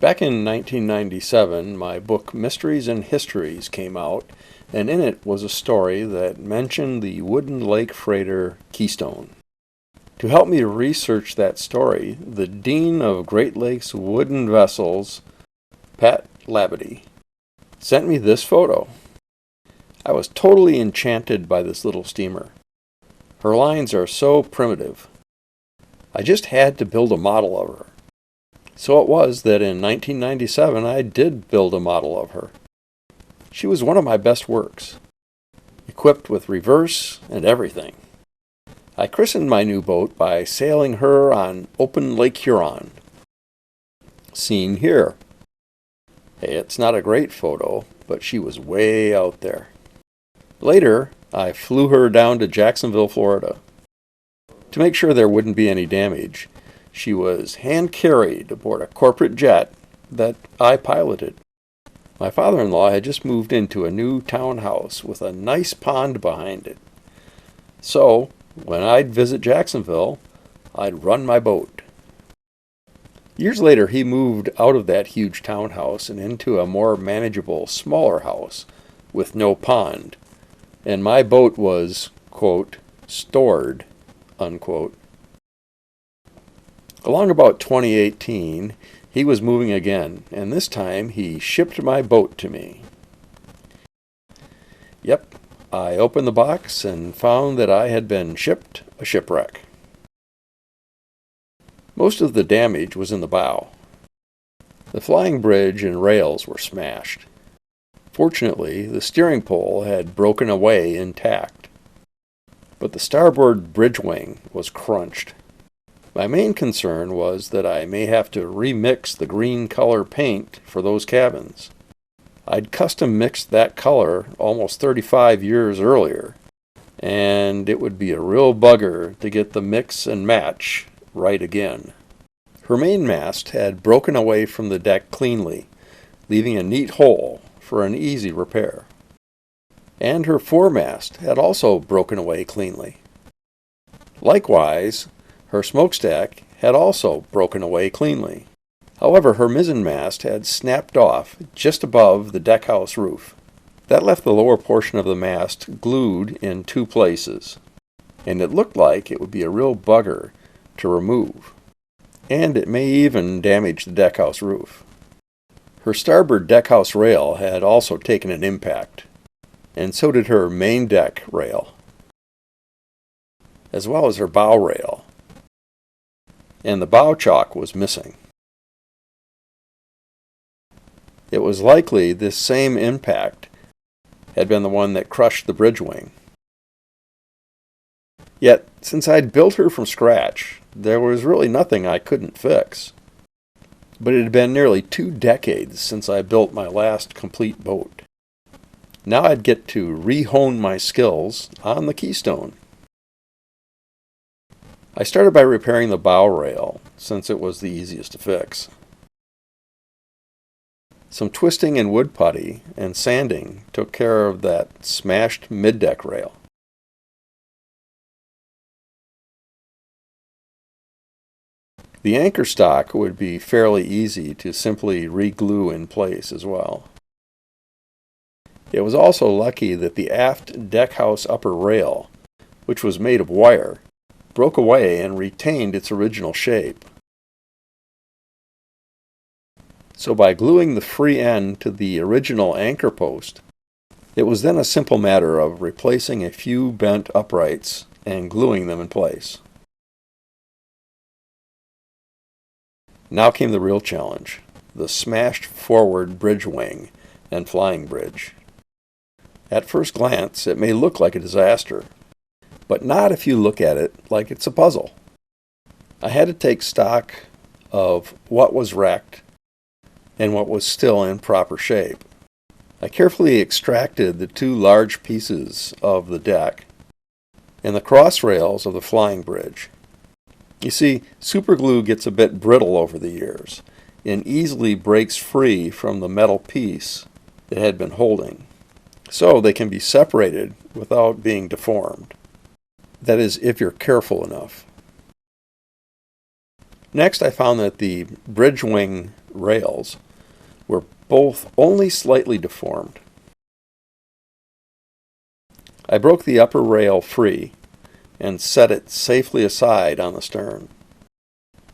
Back in 1997, my book Mysteries and Histories came out, and in it was a story that mentioned the wooden lake freighter Keystone. To help me research that story, the Dean of Great Lakes Wooden Vessels, Pat Labadie, sent me this photo. I was totally enchanted by this little steamer. Her lines are so primitive. I just had to build a model of her. So it was that in 1997 I did build a model of her. She was one of my best works, equipped with reverse and everything. I christened my new boat by sailing her on open Lake Huron. Seen here. Hey, it's not a great photo, but she was way out there. Later, I flew her down to Jacksonville, Florida. To make sure there wouldn't be any damage, she was hand-carried aboard a corporate jet that I piloted. My father-in-law had just moved into a new townhouse with a nice pond behind it. So, when I'd visit Jacksonville, I'd run my boat. Years later, he moved out of that huge townhouse and into a more manageable, smaller house with no pond, and my boat was, quote, stored, unquote. Along about 2018, he was moving again, and this time he shipped my boat to me. Yep, I opened the box and found that I had been shipped a shipwreck. Most of the damage was in the bow. The flying bridge and rails were smashed. Fortunately, the steering pole had broken away intact, but the starboard bridge wing was crunched. My main concern was that I may have to remix the green color paint for those cabins. I'd custom mixed that color almost 35 years earlier, and it would be a real bugger to get the mix and match right again. Her main mast had broken away from the deck cleanly, leaving a neat hole for an easy repair. And her foremast had also broken away cleanly. Likewise, her smokestack had also broken away cleanly. However, her mizzenmast had snapped off just above the deckhouse roof. That left the lower portion of the mast glued in two places, and it looked like it would be a real bugger to remove, and it may even damage the deckhouse roof. Her starboard deckhouse rail had also taken an impact, and so did her main deck rail, as well as her bow rail, and the bow chock was missing. It was likely this same impact had been the one that crushed the bridge wing. Yet, since I'd built her from scratch, there was really nothing I couldn't fix. But it had been nearly 2 decades since I built my last complete boat. Now I'd get to re-hone my skills on the Keystone. I started by repairing the bow rail, since it was the easiest to fix. Some twisting and wood putty and sanding took care of that smashed mid-deck rail. The anchor stock would be fairly easy to simply re-glue in place as well. It was also lucky that the aft deckhouse upper rail, which was made of wire, broke away and retained its original shape. So by gluing the free end to the original anchor post, it was then a simple matter of replacing a few bent uprights and gluing them in place. Now came the real challenge, the smashed forward bridge wing and flying bridge. At first glance, it may look like a disaster, but not if you look at it like it's a puzzle. I had to take stock of what was wrecked and what was still in proper shape. I carefully extracted the 2 large pieces of the deck and the cross rails of the flying bridge. You see, superglue gets a bit brittle over the years and easily breaks free from the metal piece it had been holding, so they can be separated without being deformed. That is, if you're careful enough. Next, I found that the bridge wing rails were both only slightly deformed. I broke the upper rail free and set it safely aside on the stern.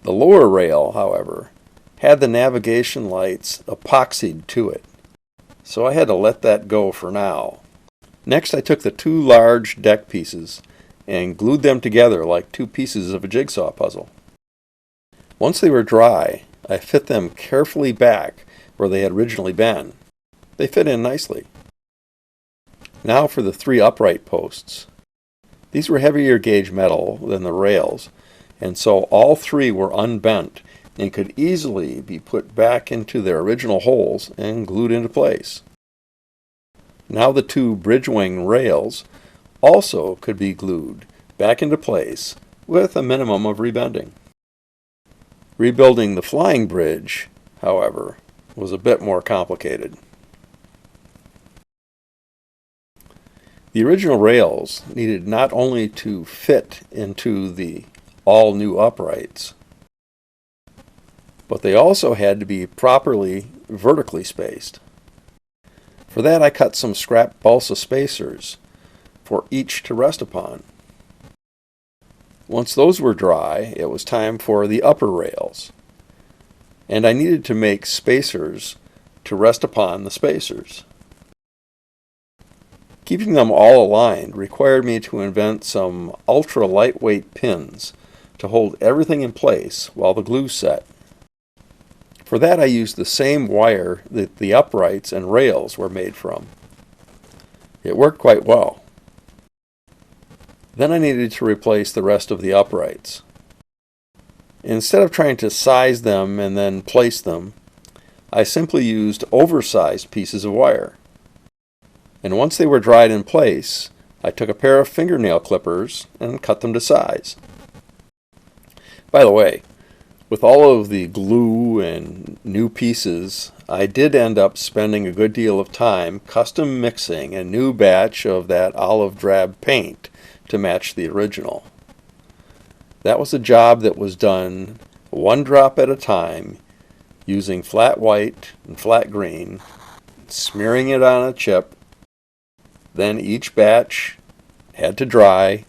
The lower rail, however, had the navigation lights epoxied to it, so I had to let that go for now. Next, I took the two large deck pieces and glued them together like two pieces of a jigsaw puzzle. Once they were dry, I fit them carefully back where they had originally been. They fit in nicely. Now for the three upright posts. These were heavier gauge metal than the rails, and so all three were unbent and could easily be put back into their original holes and glued into place. Now the two bridge wing rails also could be glued back into place with a minimum of rebending. Rebuilding the flying bridge, however, was a bit more complicated. The original rails needed not only to fit into the all-new uprights, but they also had to be properly vertically spaced. For that, I cut some scrap balsa spacers for each to rest upon. Once those were dry, it was time for the upper rails, and I needed to make spacers to rest upon the spacers. Keeping them all aligned required me to invent some ultra-lightweight pins to hold everything in place while the glue set. For that, I used the same wire that the uprights and rails were made from. It worked quite well. Then I needed to replace the rest of the uprights. Instead of trying to size them and then place them, I simply used oversized pieces of wire. And once they were dried in place, I took a pair of fingernail clippers and cut them to size. By the way, with all of the glue and new pieces, I did end up spending a good deal of time custom mixing a new batch of that olive drab paint to match the original. That was a job that was done one drop at a time, using flat white and flat green, smearing it on a chip. Then each batch had to dry,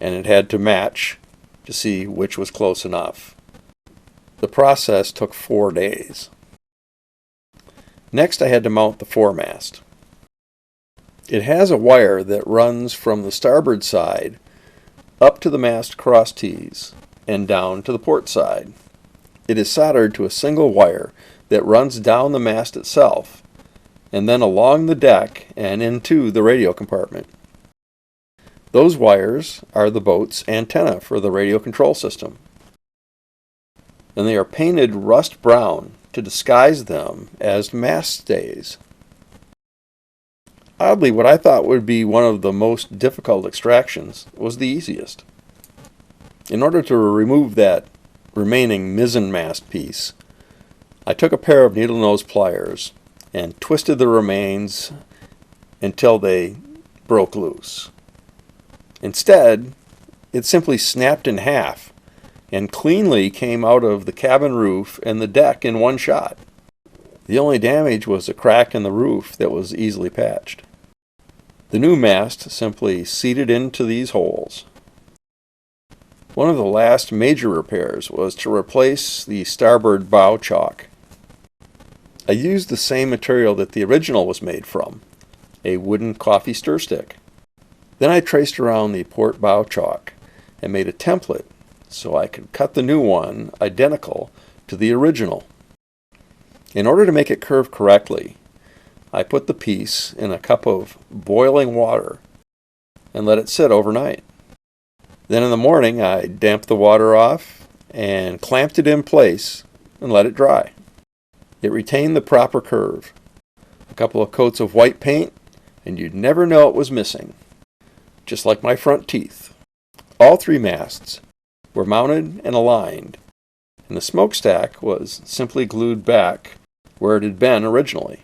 and it had to match to see which was close enough. The process took 4 days. Next, I had to mount the foremast. It has a wire that runs from the starboard side up to the mast cross T's and down to the port side. It is soldered to a single wire that runs down the mast itself and then along the deck and into the radio compartment. Those wires are the boat's antenna for the radio control system, and they are painted rust brown to disguise them as mast stays. Oddly, what I thought would be one of the most difficult extractions was the easiest. In order to remove that remaining mizzenmast piece, I took a pair of needle nose pliers and twisted the remains until they broke loose. Instead, it simply snapped in half and cleanly came out of the cabin roof and the deck in one shot. The only damage was a crack in the roof that was easily patched. The new mast simply seated into these holes. One of the last major repairs was to replace the starboard bow chock. I used the same material that the original was made from, a wooden coffee stir stick. Then I traced around the port bow chock and made a template so I could cut the new one identical to the original. In order to make it curve correctly, I put the piece in a cup of boiling water and let it sit overnight. Then in the morning, I damped the water off and clamped it in place and let it dry. It retained the proper curve. A couple of coats of white paint, and you'd never know it was missing. Just like my front teeth. All 3 masts were mounted and aligned, and the smokestack was simply glued back where it had been originally.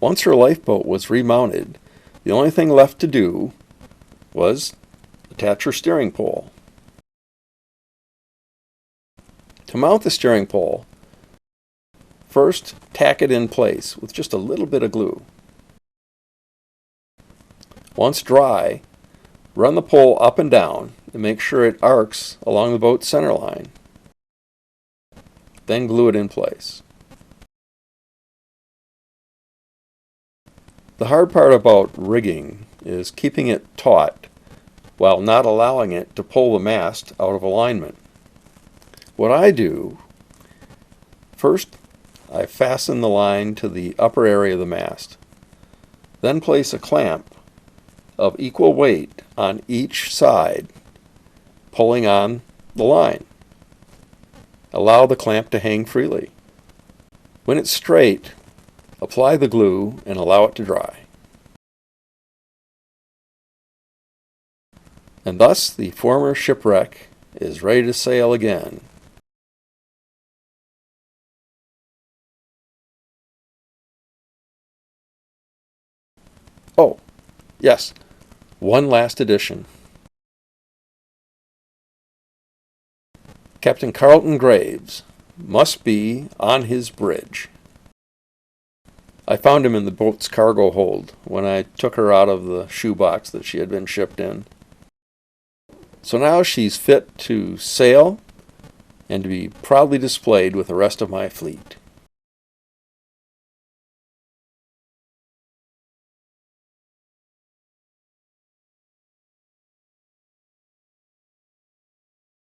Once her lifeboat was remounted, the only thing left to do was attach her steering pole. To mount the steering pole, first tack it in place with just a little bit of glue. Once dry, run the pole up and down and make sure it arcs along the boat's center line. Then glue it in place. The hard part about rigging is keeping it taut while not allowing it to pull the mast out of alignment. What I do, first I fasten the line to the upper area of the mast. Then place a clamp of equal weight on each side, pulling on the line. Allow the clamp to hang freely. When it's straight, apply the glue and allow it to dry. And thus the former shipwreck is ready to sail again. Oh, yes, one last addition. Captain Carlton Graves must be on his bridge. I found him in the boat's cargo hold when I took her out of the shoebox that she had been shipped in. So now she's fit to sail and to be proudly displayed with the rest of my fleet.